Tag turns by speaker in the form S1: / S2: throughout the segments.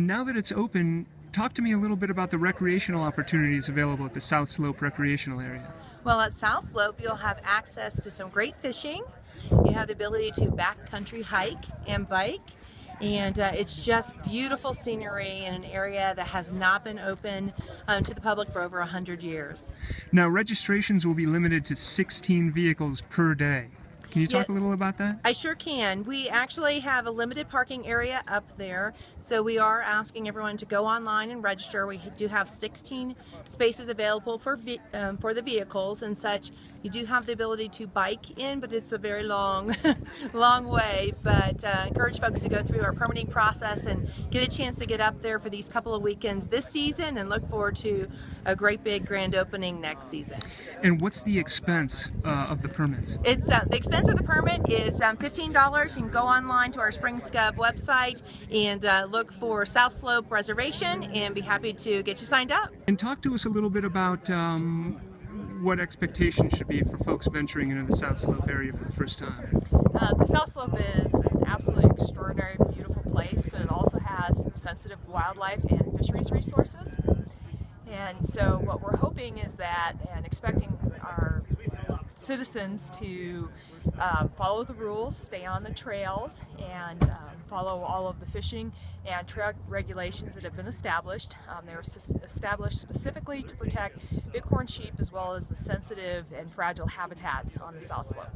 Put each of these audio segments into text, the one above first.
S1: Now that it's open, talk to me a little bit about the recreational opportunities available at the South Slope recreational area.
S2: Well, at South Slope, you'll have access to some great fishing. You have the ability to backcountry hike and bike. And it's just beautiful scenery in an area that has not been open to the public for over 100 years.
S1: Now, registrations will be limited to 16 vehicles per day. Can you talk a little about that?
S2: I sure can. We actually have a limited parking area up there, so we are asking everyone to go online and register. We do have 16 spaces available for the vehicles and such. You do have the ability to bike in, but it's a very long, long way. But encourage folks to go through our permitting process and get a chance to get up there for these couple of weekends this season, and look forward to a great big grand opening next season.
S1: And what's the expense of the permits?
S2: It's the expense of the permit is $15. You can go online to our SpringsGov website and look for South Slope Reservation, and be happy to get you signed up.
S1: And talk to us a little bit about what expectations should be for folks venturing into the South Slope area for the first time.
S3: The South Slope is an absolutely extraordinary, beautiful place, but it also has some sensitive wildlife and fisheries resources. And so what we're hoping is that, and expecting our citizens to follow the rules, stay on the trails, and follow all of the fishing and trail regulations that have been established. They were established specifically to protect bighorn sheep as well as the sensitive and fragile habitats on the South Slope.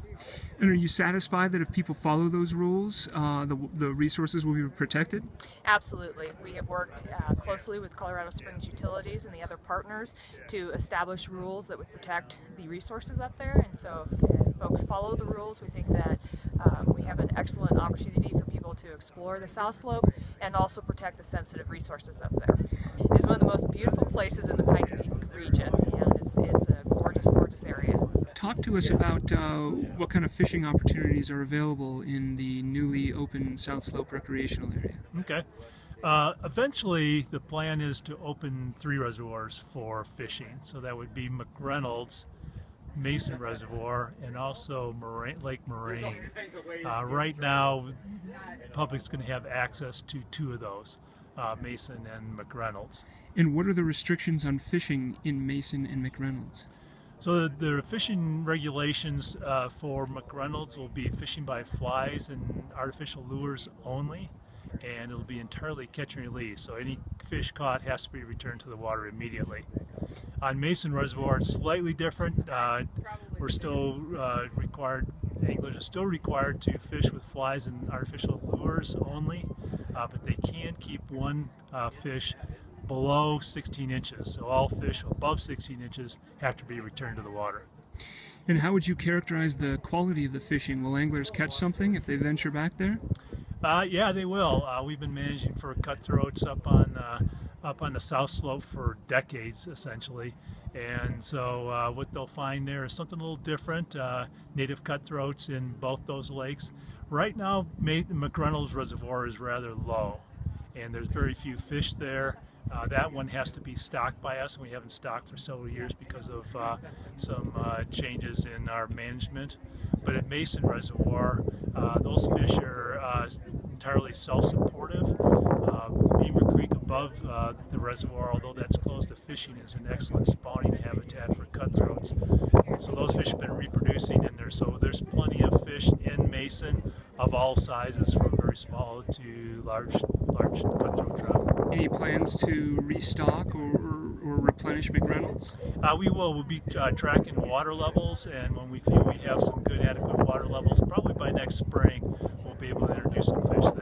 S1: And are you satisfied that if people follow those rules, the resources will be protected?
S3: Absolutely. We have worked closely with Colorado Springs Utilities and the other partners to establish rules that would protect the resources up there. And so if folks follow the rules, we think that we have an excellent opportunity for people to explore the South Slope and also protect the sensitive resources up there. It is one of the most beautiful places in the Pikes Peak region, and it's a gorgeous, gorgeous area.
S1: Talk to us about what kind of fishing opportunities are available in the newly open South Slope recreational area.
S4: Okay. Eventually, the plan is to open 3 reservoirs for fishing. So that would be McReynolds, Mason Reservoir, and also Lake Moraine. Right now, the public's going to have access to 2 of those, Mason and McReynolds.
S1: And what are the restrictions on fishing in Mason and McReynolds?
S4: So the fishing regulations for McReynolds will be fishing by flies and artificial lures only, and it'll be entirely catch and release. So any fish caught has to be returned to the water immediately. On Mason Reservoir, it's slightly different. We're still anglers are still required to fish with flies and artificial lures only, but they can keep one fish below 16 inches. So all fish above 16 inches have to be returned to the water.
S1: And how would you characterize the quality of the fishing? Will anglers catch something if they venture back there?
S4: Yeah, they will. We've been managing for cutthroats up on the South Slope for decades, essentially. And so what they'll find there is something a little different, native cutthroats in both those lakes. Right now, McReynolds Reservoir is rather low, and there's very few fish there. That one has to be stocked by us, and we haven't stocked for several years because of some changes in our management. But at Mason Reservoir, those fish are entirely self-supportive. Beaver Creek above the reservoir, although that's closed to fishing, is an excellent spawning habitat for cutthroats. And so those fish have been reproducing in there. So there's plenty of fish in Mason of all sizes, from very small to large cutthroat trout.
S1: Any plans to restock or replenish McReynolds?
S4: We will. We'll be tracking water levels, and when we feel we have some good, adequate water levels, probably by next spring, we'll be able to introduce some fish there.